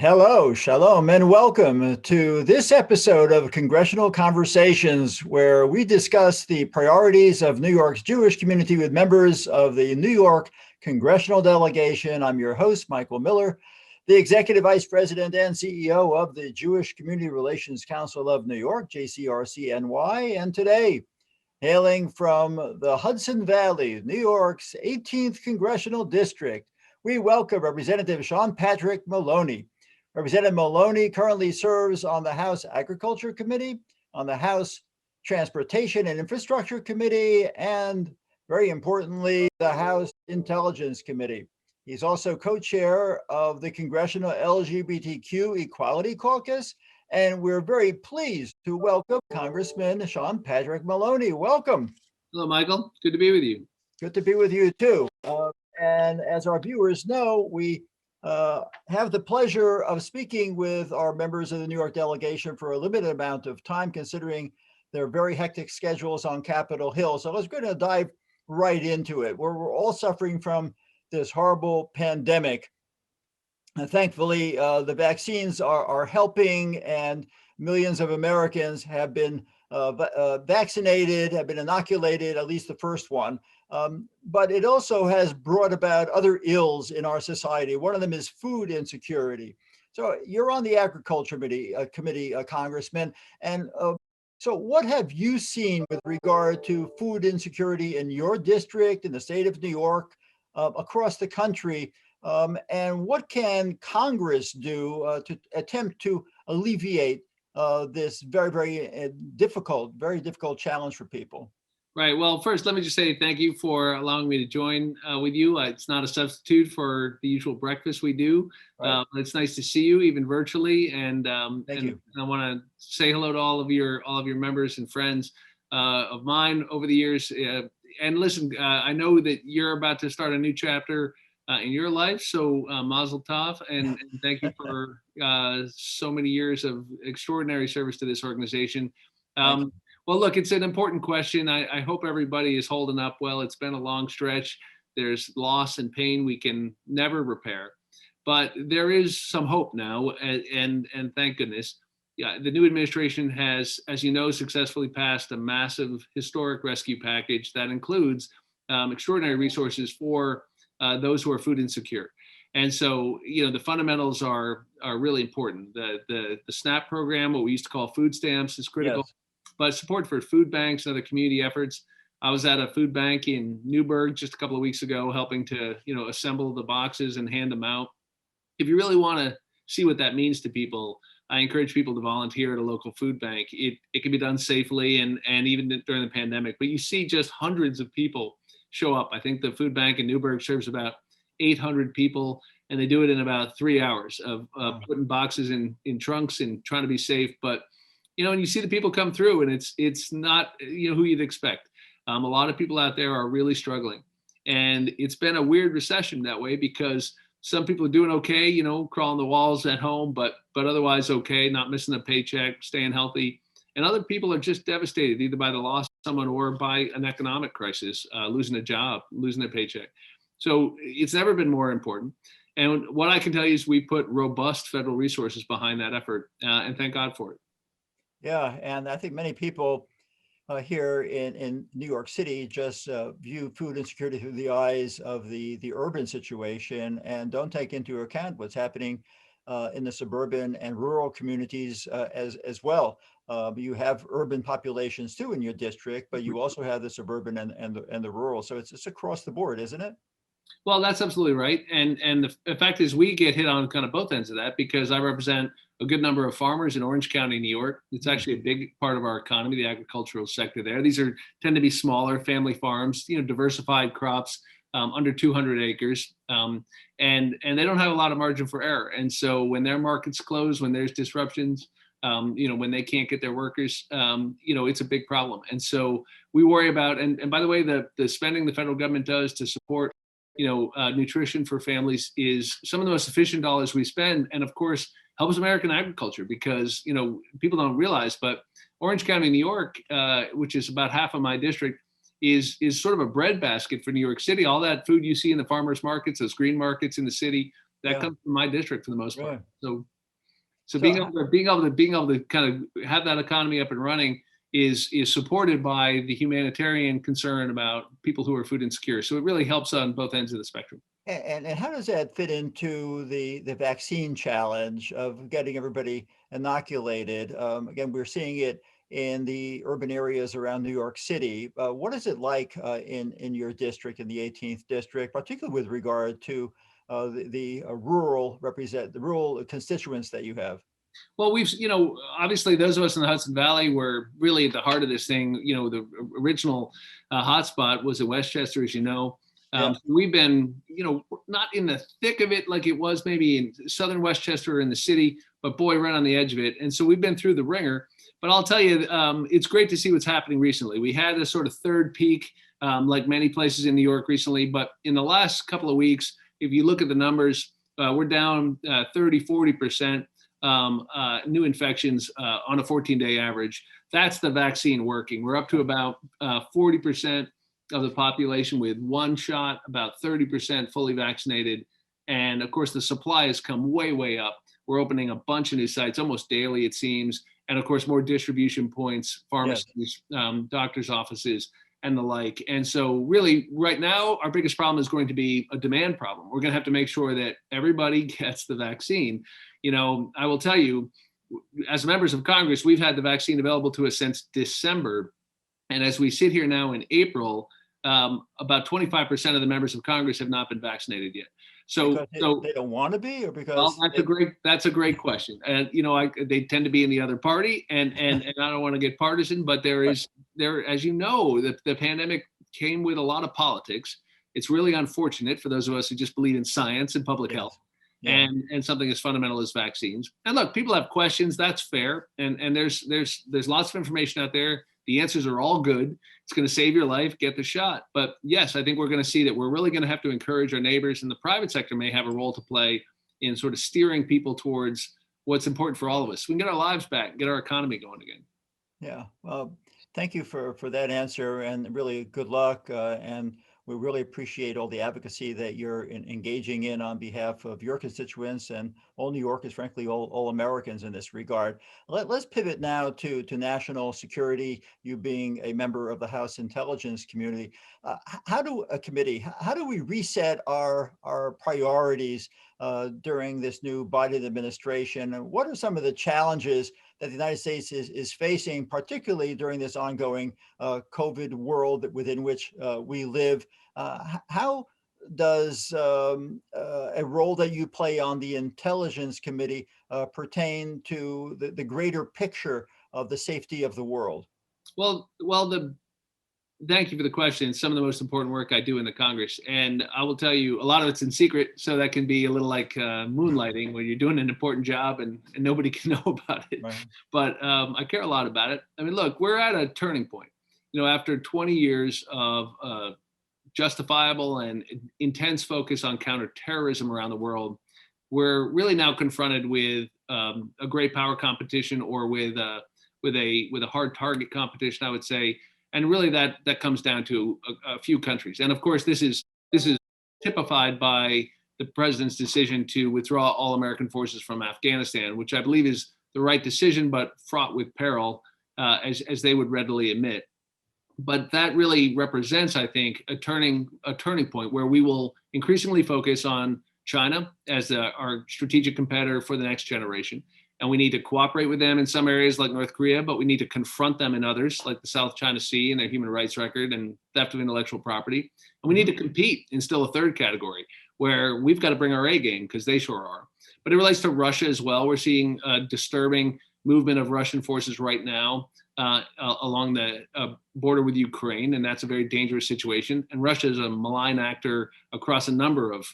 Hello, shalom, and welcome to this episode of Congressional Conversations, where we discuss the priorities of New York's Jewish community with members of the New York Congressional Delegation. I'm your host, Michael Miller, the Executive Vice President and CEO of the Jewish Community Relations Council of New York, JCRC-NY, and today, hailing from the Hudson Valley, New York's 18th Congressional District, we welcome Representative Patric Maloney. Representative Maloney currently serves on the House Agriculture Committee, on the House Transportation and Infrastructure Committee, and very importantly, the House Intelligence Committee. He's also co-chair of the Congressional LGBTQ Equality Caucus, and we're very pleased to welcome Congressman Patric Maloney. Welcome. Hello, Michael. Good to be with you. Good to be with you too. And as our viewers know, we have the pleasure of speaking with our members of the New York delegation for a limited amount of time, considering their very hectic schedules on Capitol Hill. So let's go to dive right into it. We're all suffering from this horrible pandemic. And thankfully, the vaccines are helping, and millions of Americans have been vaccinated, have been inoculated, at least the first one. But it also has brought about other ills in our society. One of them is food insecurity. So you're on the Agriculture Committee, Congressman. And so what have you seen with regard to food insecurity in your district, in the state of New York, across the country? And what can Congress do to attempt to alleviate this very difficult challenge for people? Right. Well, first, let me just say thank you for allowing me to join with you. It's not a substitute for the usual breakfast we do. Right. It's nice to see you, even virtually. And thank you. I want to say hello to all of your members and friends of mine over the years. And listen, I know that you're about to start a new chapter in your life, so Mazel Tov, and thank you for so many years of extraordinary service to this organization. Well, look, it's an important question. I hope everybody is holding up well. It's been a long stretch. There's loss and pain we can never repair, but there is some hope now, and thank goodness. Yeah, the new administration has, as you know, successfully passed a massive historic rescue package that includes extraordinary resources for those who are food insecure. And so, the fundamentals are really important. The SNAP program, what we used to call food stamps, is critical. Yes. But support for food banks and other community efforts. I was at a food bank in Newburgh just a couple of weeks ago, helping to, assemble the boxes and hand them out. If you really want to see what that means to people, I encourage people to volunteer at a local food bank. It can be done safely and even during the pandemic, but you see just hundreds of people show up. I think the food bank in Newburgh serves about 800 people, and they do it in about 3 hours of putting boxes in trunks and trying to be safe. But and you see the people come through, and it's not who you'd expect. A lot of people out there are really struggling, and it's been a weird recession that way because some people are doing okay, crawling the walls at home, but otherwise okay, not missing a paycheck, staying healthy, and other people are just devastated either by the loss of someone or by an economic crisis, losing a job, losing their paycheck. So it's never been more important. And what I can tell you is we put robust federal resources behind that effort, and thank God for it. Yeah, and I think many people here in New York City just view food insecurity through the eyes of the urban situation and don't take into account what's happening in the suburban and rural communities as well. You have urban populations too in your district, but you also have the suburban and the rural. So it's across the board, isn't it? Well, that's absolutely right. And the fact is we get hit on kind of both ends of that because I represent a good number of farmers in Orange County, New York. It's actually a big part of our economy, the agricultural sector there. These tend to be smaller family farms, diversified crops, under 200 acres. And they don't have a lot of margin for error. And so when their markets close, when there's disruptions, when they can't get their workers, it's a big problem. And so we worry about, and by the way, the spending the federal government does to support nutrition for families is some of the most efficient dollars we spend, and of course helps American agriculture because people don't realize, but Orange County, New York, which is about half of my district, is sort of a breadbasket for New York City. All that food you see in the farmers markets, those green markets in the city, that comes from my district for the most part. So So being able to kind of have that economy up and running is supported by the humanitarian concern about people who are food insecure. So it really helps on both ends of the spectrum. And how does that fit into the vaccine challenge of getting everybody inoculated? Again, we're seeing it in the urban areas around New York City. What is it like in your district, in the 18th district, particularly with regard to the rural constituents that you have? Well, obviously those of us in the Hudson Valley were really at the heart of this thing. The original hotspot was in Westchester, as you know. So we've been, not in the thick of it like it was maybe in southern Westchester or in the city, but boy, right on the edge of it. And so we've been through the ringer. But I'll tell you, it's great to see what's happening recently. We had a sort of third peak, like many places in New York recently. But in the last couple of weeks, if you look at the numbers, we're down 30-40%. New infections on a 14-day average. That's the vaccine working. We're up to about 40% of the population with one shot, about 30% fully vaccinated. And of course, the supply has come way, way up. We're opening a bunch of new sites almost daily, it seems. And of course, more distribution points, pharmacies, doctors' offices, and the like. And so really right now, our biggest problem is going to be a demand problem. We're going to have to make sure that everybody gets the vaccine. I will tell you, as members of Congress, we've had the vaccine available to us since December. And as we sit here now in April, about 25% of the members of Congress have not been vaccinated yet. So they don't want to be, or because that's a great question. And they tend to be in the other party, and I don't want to get partisan, but as you know, the pandemic came with a lot of politics. It's really unfortunate for those of us who just believe in science and public health. Yeah. And something as fundamental as vaccines. And look, people have questions. That's fair. And there's lots of information out there. The answers are all good. It's going to save your life. Get the shot. But yes, I think we're going to see that we're really going to have to encourage our neighbors, and the private sector may have a role to play in sort of steering people towards what's important for all of us. We can get our lives back, get our economy going again. Yeah. Well, thank you for that answer, and really good luck. And we really appreciate all the advocacy that you're engaging in on behalf of your constituents and all New Yorkers, frankly, all Americans in this regard. Let's pivot now to national security, you being a member of the House Intelligence Community. How do we reset our priorities during this new Biden administration? And what are some of the challenges that the United States is facing, particularly during this ongoing COVID world within which we live? How does a role that you play on the Intelligence Committee pertain to the greater picture of the safety of the world? Well, thank you for the question. It's some of the most important work I do in the Congress. And I will tell you, a lot of it's in secret. So that can be a little like moonlighting, where you're doing an important job and nobody can know about it. Right. But I care a lot about it. I mean, look, we're at a turning point. After 20 years of justifiable and intense focus on counterterrorism around the world, we're really now confronted with a great power competition, or with a hard target competition, I would say. And really that comes down to a few countries. And of course, this is typified by the president's decision to withdraw all American forces from Afghanistan, which I believe is the right decision, but fraught with peril, as they would readily admit. But that really represents, I think, a turning point where we will increasingly focus on China as our strategic competitor for the next generation. And we need to cooperate with them in some areas like North Korea, but we need to confront them in others like the South China Sea and their human rights record and theft of intellectual property. And we need to compete in still a third category where we've got to bring our A game, because they sure are. But it relates to Russia as well. We're seeing a disturbing movement of Russian forces right now along the border with Ukraine, and that's a very dangerous situation. And Russia is a malign actor across a number of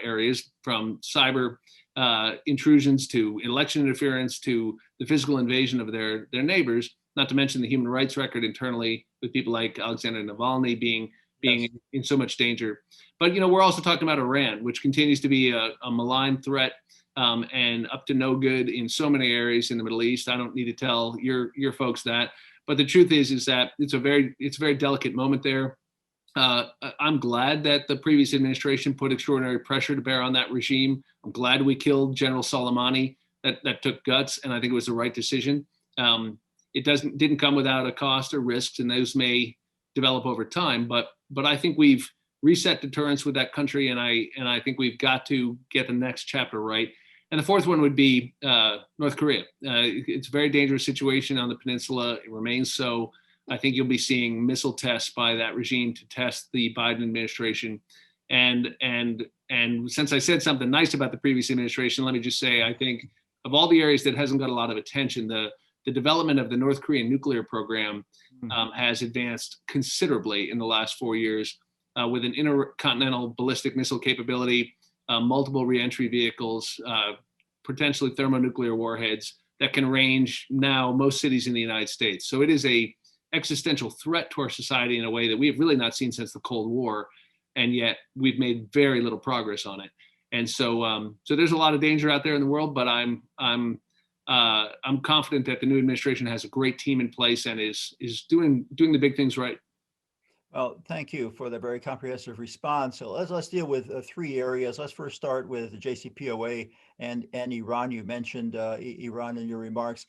areas, from cyber intrusions to election interference to the physical invasion of their neighbors, not to mention the human rights record internally, with people like Alexander Navalny being in so much danger. But we're also talking about Iran, which continues to be a malign threat and up to no good in so many areas in the Middle East. I don't need to tell your folks that. But the truth is that it's a very delicate moment there. I'm glad that the previous administration put extraordinary pressure to bear on that regime. I'm glad we killed General Soleimani. That took guts, and I think it was the right decision. It didn't come without a cost or risks, and those may develop over time. But I think we've reset deterrence with that country, and I think we've got to get the next chapter right. And the fourth one would be North Korea. It's a very dangerous situation on the peninsula. It remains so. I think you'll be seeing missile tests by that regime to test the Biden administration. And since I said something nice about the previous administration, let me just say, I think of all the areas that hasn't got a lot of attention, the development of the North Korean nuclear program has advanced considerably in the last 4 years with an intercontinental ballistic missile capability, multiple reentry vehicles, potentially thermonuclear warheads that can range now most cities in the United States. So it is a existential threat to our society in a way that we have really not seen since the Cold War, and yet we've made very little progress on it. And so, so there's a lot of danger out there in the world, but I'm confident that the new administration has a great team in place and is doing the big things right. Well, thank you for the very comprehensive response. So let's deal with three areas. Let's first start with the JCPOA and Iran. You mentioned Iran in your remarks.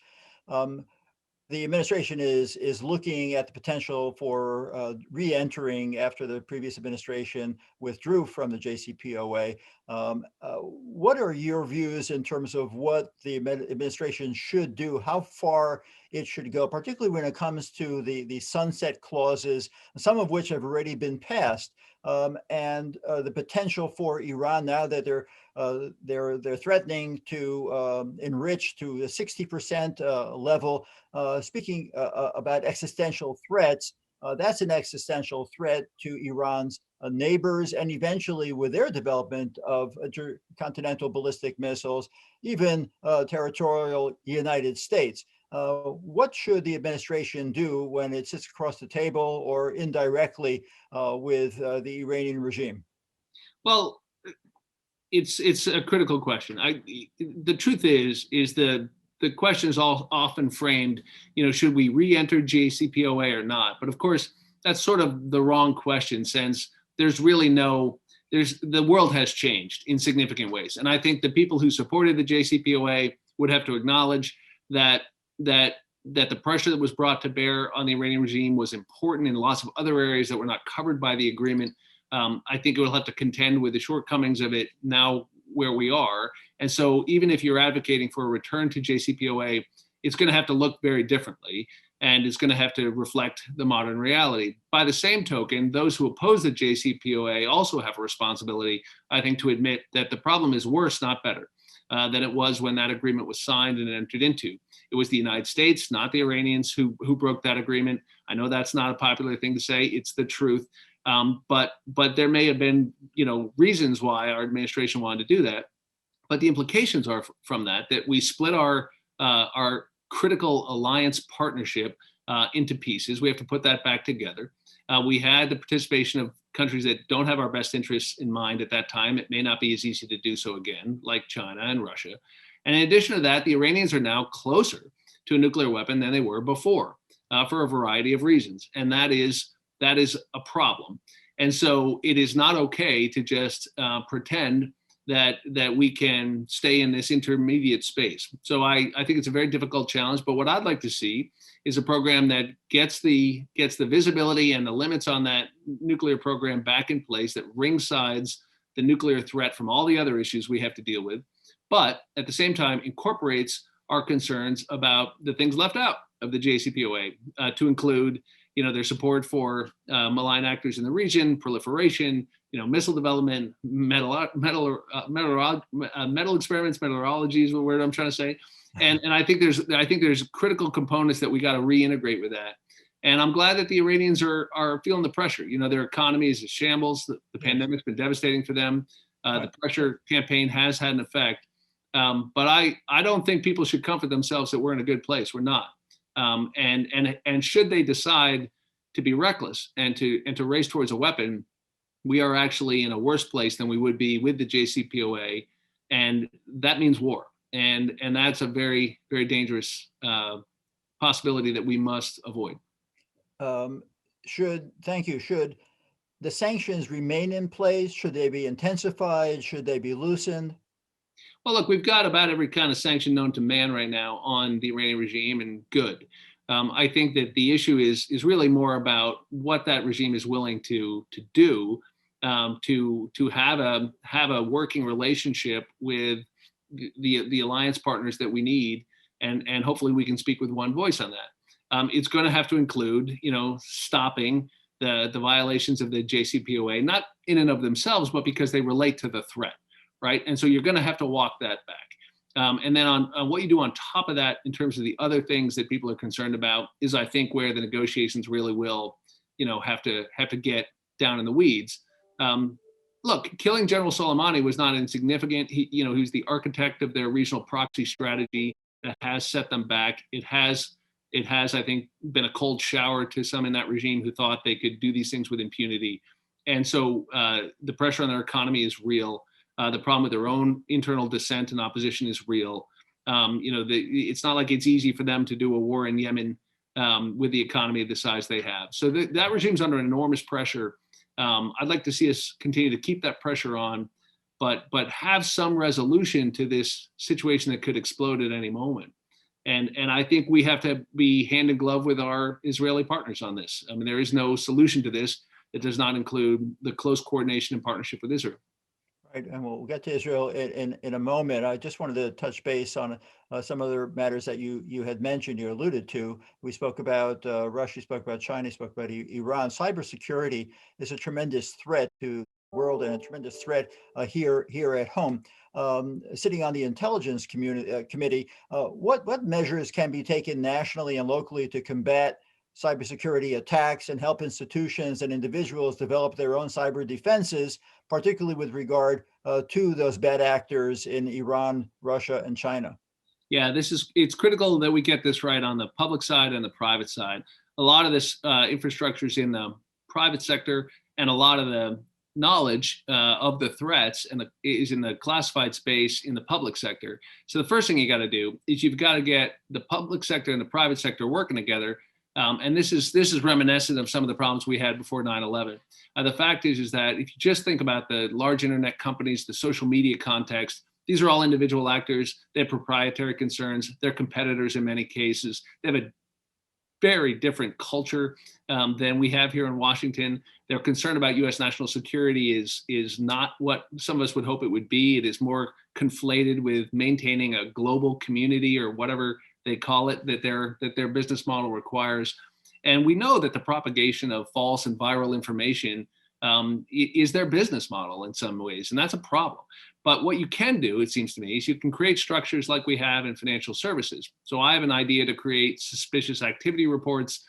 The administration is looking at the potential for re-entering after the previous administration withdrew from the JCPOA. What are your views in terms of what the administration should do, how far it should go, particularly when it comes to the sunset clauses, some of which have already been passed, and the potential for Iran now that they're threatening to enrich to a 60% level. Speaking about existential threats, that's an existential threat to Iran's neighbors, and eventually with their development of intercontinental ballistic missiles, even territorial United States. What should the administration do when it sits across the table or indirectly with the Iranian regime? Well, it's a critical question. The truth is the question is often framed, should we re-enter JCPOA or not? But of course, that's sort of the wrong question, since there's really the world has changed in significant ways. And I think the people who supported the JCPOA would have to acknowledge that the pressure that was brought to bear on the Iranian regime was important in lots of other areas that were not covered by the agreement. I think it will have to contend with the shortcomings of it now where we are. And so even if you're advocating for a return to JCPOA, it's going to have to look very differently, and it's going to have to reflect the modern reality. By the same token, those who oppose the JCPOA also have a responsibility, I think, to admit that the problem is worse, not better, than it was when that agreement was signed and entered into. It was the United States, not the Iranians, who broke that agreement. I know that's not a popular thing to say. It's the truth. But there may have been, reasons why our administration wanted to do that. But the implications are from that we split our critical alliance partnership into pieces. We have to put that back together. We had the participation of countries that don't have our best interests in mind at that time. It may not be as easy to do so again, like China and Russia. And in addition to that, the Iranians are now closer to a nuclear weapon than they were before for a variety of reasons. And that is a problem. And so it is not okay to just pretend that we can stay in this intermediate space. So I think it's a very difficult challenge, but what I'd like to see is a program that gets the visibility and the limits on that nuclear program back in place, that ringsides the nuclear threat from all the other issues we have to deal with, but at the same time incorporates our concerns about the things left out of the JCPOA, to include their support for malign actors in the region, proliferation, missile development, metal experiments, metallurgy is the word I'm trying to say. And I think there's critical components that we got to reintegrate with that. And I'm glad that the Iranians are feeling the pressure. Their economy is a shambles. The pandemic's been devastating for them. The pressure campaign has had an effect. But I don't think people should comfort themselves that we're in a good place. We're not. And should they decide to be reckless and to race towards a weapon, we are actually in a worse place than we would be with the JCPOA, and that means war. And that's a very, very dangerous possibility that we must avoid. Should the sanctions remain in place? Should they be intensified? Should they be loosened? Well, look, we've got about every kind of sanction known to man right now on the Iranian regime, and good. I think that the issue is really more about what that regime is willing to do to have a working relationship with the alliance partners that we need, and hopefully we can speak with one voice on that. It's going to have to include, stopping the violations of the JCPOA, not in and of themselves, but because they relate to the threat, right? And so you're going to have to walk that back. And then on what you do on top of that, in terms of the other things that people are concerned about, is I think where the negotiations really will, have to get down in the weeds. Look, killing General Soleimani was not insignificant. He was the architect of their regional proxy strategy that has set them back. It has, I think, been a cold shower to some in that regime who thought they could do these things with impunity. And so the pressure on their economy is real. The problem with their own internal dissent and opposition is real. It's not like it's easy for them to do a war in Yemen with the economy of the size they have. So that regime's under enormous pressure. I'd like to see us continue to keep that pressure on, but have some resolution to this situation that could explode at any moment. And I think we have to be hand in glove with our Israeli partners on this. I mean, there is no solution to this that does not include the close coordination and partnership with Israel. Right, and we'll get to Israel in a moment. I just wanted to touch base on some other matters that you had mentioned, you alluded to. We spoke about Russia, spoke about China, spoke about Iran. Cybersecurity is a tremendous threat to the world and a tremendous threat here at home. Sitting on the Intelligence Committee, what measures can be taken nationally and locally to combat cybersecurity attacks and help institutions and individuals develop their own cyber defenses, particularly with regard to those bad actors in Iran, Russia, and China? Yeah, it's critical that we get this right on the public side and the private side. A lot of this infrastructure is in the private sector, and a lot of the knowledge of the threats is in the classified space in the public sector. So the first thing you got to do is you've got to get the public sector and the private sector working together. And this is reminiscent of some of the problems we had before 9/11. The fact is that if you just think about the large internet companies, the social media context, these are all individual actors. They have proprietary concerns. They're competitors in many cases. They have a very different culture than we have here in Washington. Their concern about U.S. national security is not what some of us would hope it would be. It is more conflated with maintaining a global community, or whatever they call it, that their business model requires. And we know that the propagation of false and viral information is their business model in some ways, and that's a problem. But what you can do, it seems to me, is you can create structures like we have in financial services. So I have an idea to create suspicious activity reports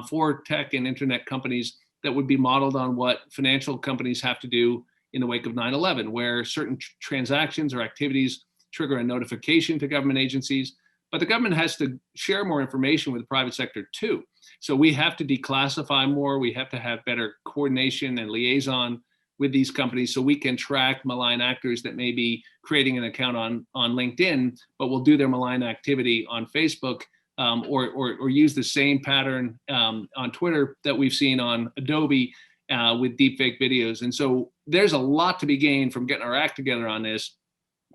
for tech and internet companies that would be modeled on what financial companies have to do in the wake of 9/11, where certain transactions or activities trigger a notification to government agencies. But the government has to share more information with the private sector too. So we have to declassify more. We have to have better coordination and liaison with these companies so we can track malign actors that may be creating an account on LinkedIn, but will do their malign activity on Facebook, or use the same pattern on Twitter that we've seen on Adobe with deepfake videos. And so there's a lot to be gained from getting our act together on this.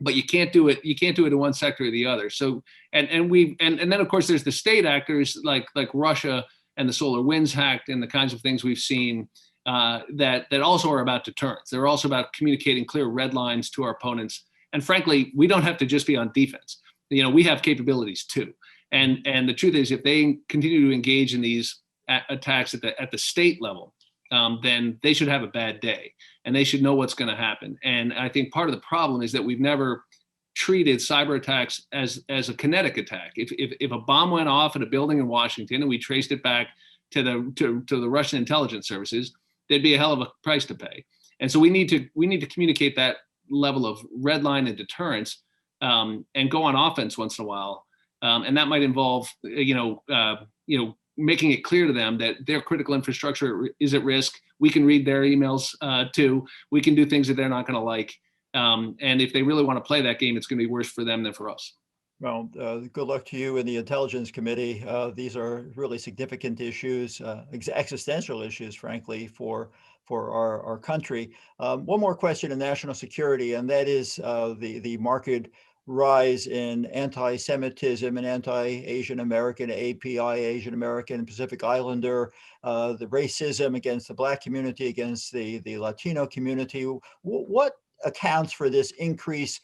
But you can't do it in one sector or the other. So and then of course there's the state actors like Russia and the Solar Winds Act and the kinds of things we've seen that also are about deterrence. They're also about communicating clear red lines to our opponents. And frankly, we don't have to just be on defense. We have capabilities too. And the truth is, if they continue to engage in these attacks at the state level, then they should have a bad day, and they should know what's going to happen. And I think part of the problem is that we've never treated cyber attacks as a kinetic attack. If a bomb went off in a building in Washington and we traced it back to the Russian intelligence services, there'd be a hell of a price to pay. And so we need to communicate that level of red line and deterrence, and go on offense once in a while. And that might involve making it clear to them that their critical infrastructure is at risk. We can read their emails too. We can do things that they're not going to like. And if they really want to play that game, it's going to be worse for them than for us. Well, good luck to you in the Intelligence Committee. These are really significant issues, existential issues, frankly, for for our country. One more question on national security, and that is the marked rise in anti-Semitism and anti-Asian American, API, Asian American, Pacific Islander, the racism against the Black community, against the Latino community. What accounts for this increase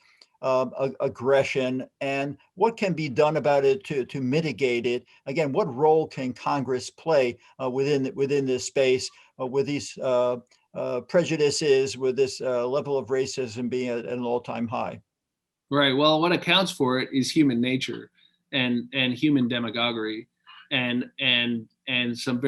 aggression, and what can be done about it to mitigate it? Again, what role can Congress play within this space with these prejudices, with this level of racism being at an all-time high? Right. Well, what accounts for it is human nature and human demagoguery and some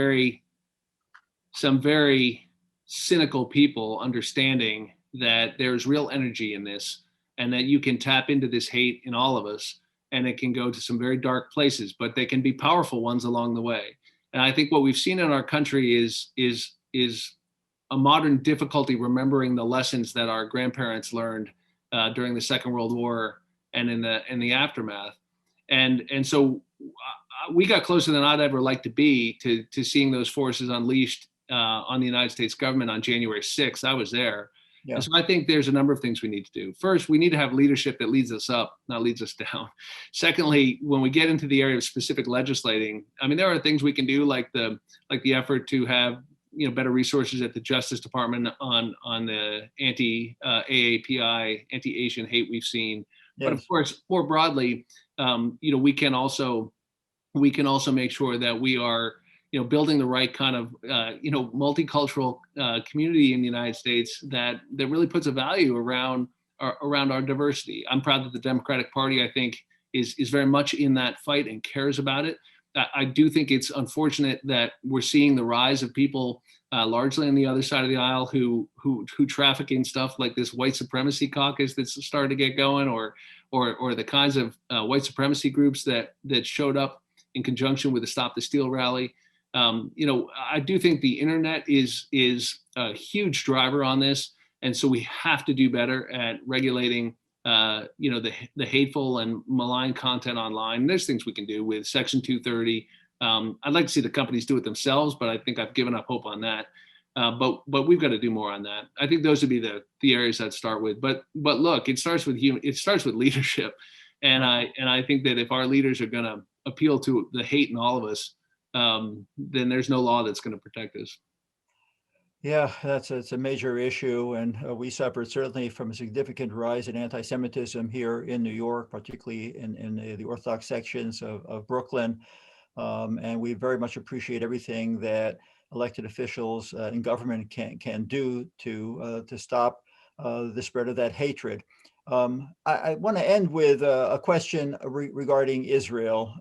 very cynical people understanding that there's real energy in this and that you can tap into this hate in all of us, and it can go to some very dark places, but they can be powerful ones along the way. And I think what we've seen in our country is a modern difficulty remembering the lessons that our grandparents learned during the Second World War and in the aftermath. And so we got closer than I'd ever like to be to seeing those forces unleashed on the United States government on January 6th. I was there. Yeah. And so I think there's a number of things we need to do. First, we need to have leadership that leads us up, not leads us down. Secondly, when we get into the area of specific legislating, I mean, there are things we can do like the effort to have better resources at the Justice Department on the anti-AAPI, anti-Asian hate we've seen. Yes. But of course, more broadly, we can also make sure that we are building the right kind of multicultural community in the United States that really puts a value around our diversity. I'm proud that the Democratic Party, I think, is very much in that fight and cares about it. I do think it's unfortunate that we're seeing the rise of people largely on the other side of the aisle who traffic in stuff like this white supremacy caucus that's started to get going, or the kinds of white supremacy groups that showed up in conjunction with the Stop the Steal rally. I do think the internet is a huge driver on this, and so we have to do better at regulating the hateful and malign content online. And there's things we can do with Section 230. I'd like to see the companies do it themselves, but I think I've given up hope on that. But we've got to do more on that. I think those would be the areas I'd start with. But look, it starts with leadership, and I think that if our leaders are going to appeal to the hate in all of us, then there's no law that's going to protect us. Yeah, it's a major issue, and we suffered certainly from a significant rise in anti-Semitism here in New York, particularly in the Orthodox sections of Brooklyn. And we very much appreciate everything that elected officials in government can do to stop the spread of that hatred. I want to end with a question regarding Israel.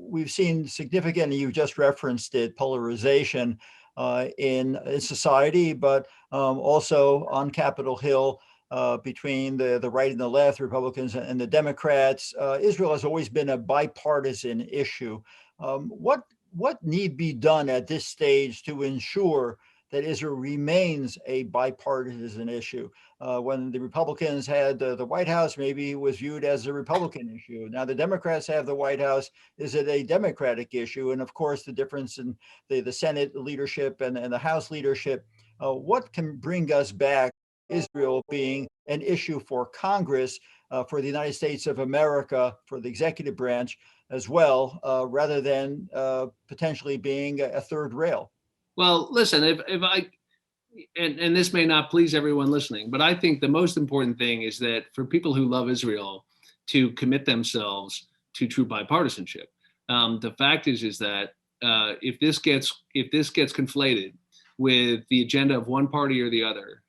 We've seen significant, and you just referenced it, polarization in society, but also on Capitol Hill between the right and the left, Republicans and the Democrats. Israel has always been a bipartisan issue. What need be done at this stage to ensure that Israel remains a bipartisan issue? When the Republicans had the White House, maybe it was viewed as a Republican issue. Now the Democrats have the White House. Is it a Democratic issue? And of course, the difference in the Senate leadership and the House leadership. What can bring us back Israel being an issue for Congress, for the United States of America, for the executive branch as well, rather than potentially being a third rail? Well, listen, if I, and this may not please everyone listening, but I think the most important thing is that for people who love Israel to commit themselves to true bipartisanship. The fact is that if this gets conflated with the agenda of one party or the other,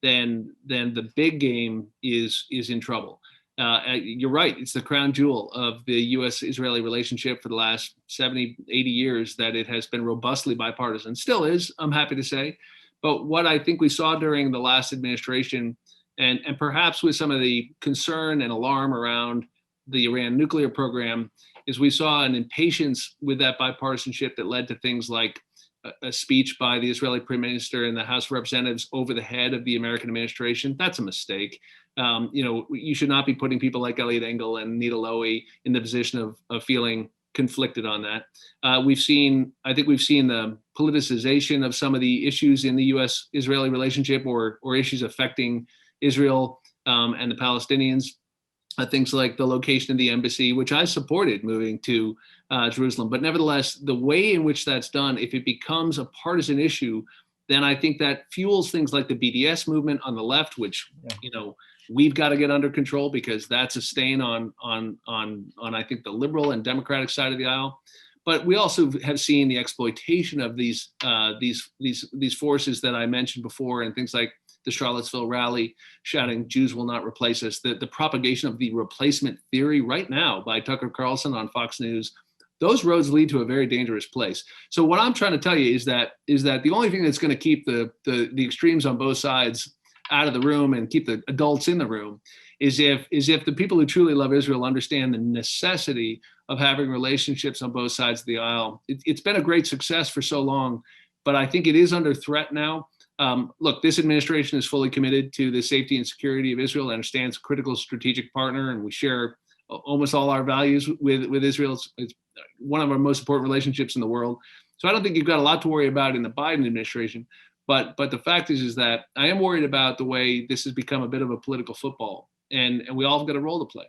then the big game is in trouble. You're right. It's the crown jewel of the U.S.-Israeli relationship for the last 70, 80 years that it has been robustly bipartisan. Still is, I'm happy to say. But what I think we saw during the last administration, and perhaps with some of the concern and alarm around the Iran nuclear program, is we saw an impatience with that bipartisanship that led to things like a speech by the Israeli Prime Minister in the House of Representatives over the head of the American administration. That's a mistake. You should not be putting people like Eliot Engel and Nita Lowey in the position of feeling conflicted on that. I think we've seen the politicization of some of the issues in the U.S.-Israeli relationship, or issues affecting Israel and the Palestinians. Things like the location of the embassy, which I supported moving to Jerusalem. But nevertheless, the way in which that's done, if it becomes a partisan issue, then I think that fuels things like the BDS movement on the left, which, we've got to get under control, because that's a stain on I think the liberal and Democratic side of the aisle. But we also have seen the exploitation of these forces that I mentioned before, and things like the Charlottesville rally shouting "Jews will not replace us," the propagation of the replacement theory right now by Tucker Carlson on Fox News. Those roads lead to a very dangerous place. So what I'm trying to tell you is that the only thing that's going to keep the extremes on both sides out of the room and keep the adults in the room is if the people who truly love Israel understand the necessity of having relationships on both sides of the aisle. It's been a great success for so long, but I think it is under threat now. Look, this administration is fully committed to the safety and security of Israel, understands a critical strategic partner, and we share almost all our values with Israel. It's one of our most important relationships in the world. So I don't think you've got a lot to worry about in the Biden administration. But the fact is that I am worried about the way this has become a bit of a political football, and we all have got a role to play.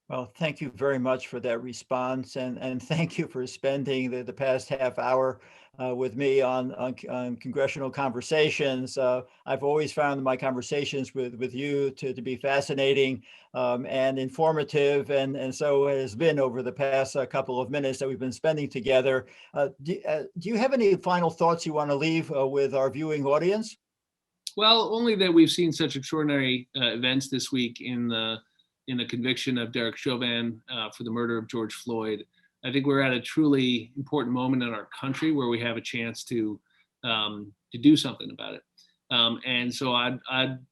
Well, thank you very much for that response, and thank you for spending the past half hour with me on Congressional Conversations. I've always found my conversations with you to be fascinating and informative, and so it has been over the past couple of minutes that we've been spending together. Do you have any final thoughts you want to leave with our viewing audience? Well, only that we've seen such extraordinary events this week in the conviction of Derek Chauvin for the murder of George Floyd. I think we're at a truly important moment in our country where we have a chance to do something about it. And so I'd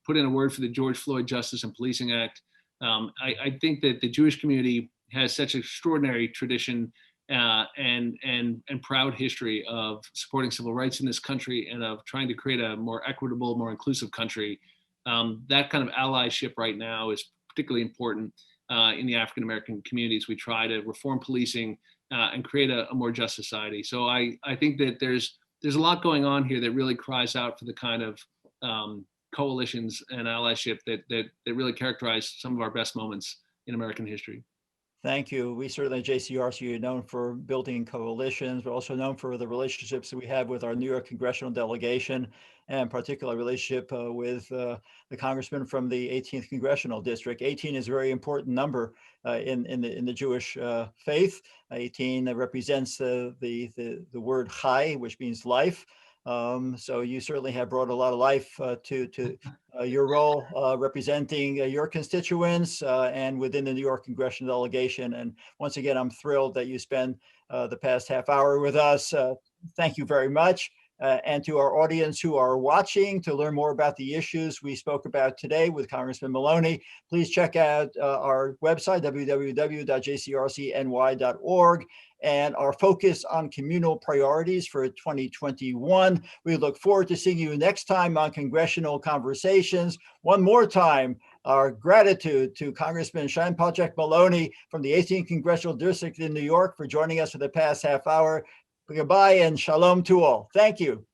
put in a word for the George Floyd Justice and Policing Act. I think that the Jewish community has such extraordinary tradition and proud history of supporting civil rights in this country, and of trying to create a more equitable, more inclusive country. That kind of allyship right now is particularly important in the African-American communities. We try to reform policing and create a more just society. So I think that there's a lot going on here that really cries out for the kind of coalitions and allyship that really characterize some of our best moments in American history. Thank you. We certainly at JCRC are known for building coalitions, but also known for the relationships that we have with our New York Congressional Delegation, and particular relationship with the congressman from the 18th Congressional District. 18 is a very important number in the Jewish faith. 18 represents the word chai, which means life. So you certainly have brought a lot of life to your role representing your constituents and within the New York Congressional Delegation. And once again, I'm thrilled that you spend the past half hour with us. Thank you very much. And to our audience who are watching, to learn more about the issues we spoke about today with Congressman Maloney, please check out our website, www.jcrcny.org, and our focus on communal priorities for 2021. We look forward to seeing you next time on Congressional Conversations. One more time, our gratitude to Congressman Patric Maloney from the 18th Congressional District in New York for joining us for the past half hour. Goodbye and shalom to all. Thank you.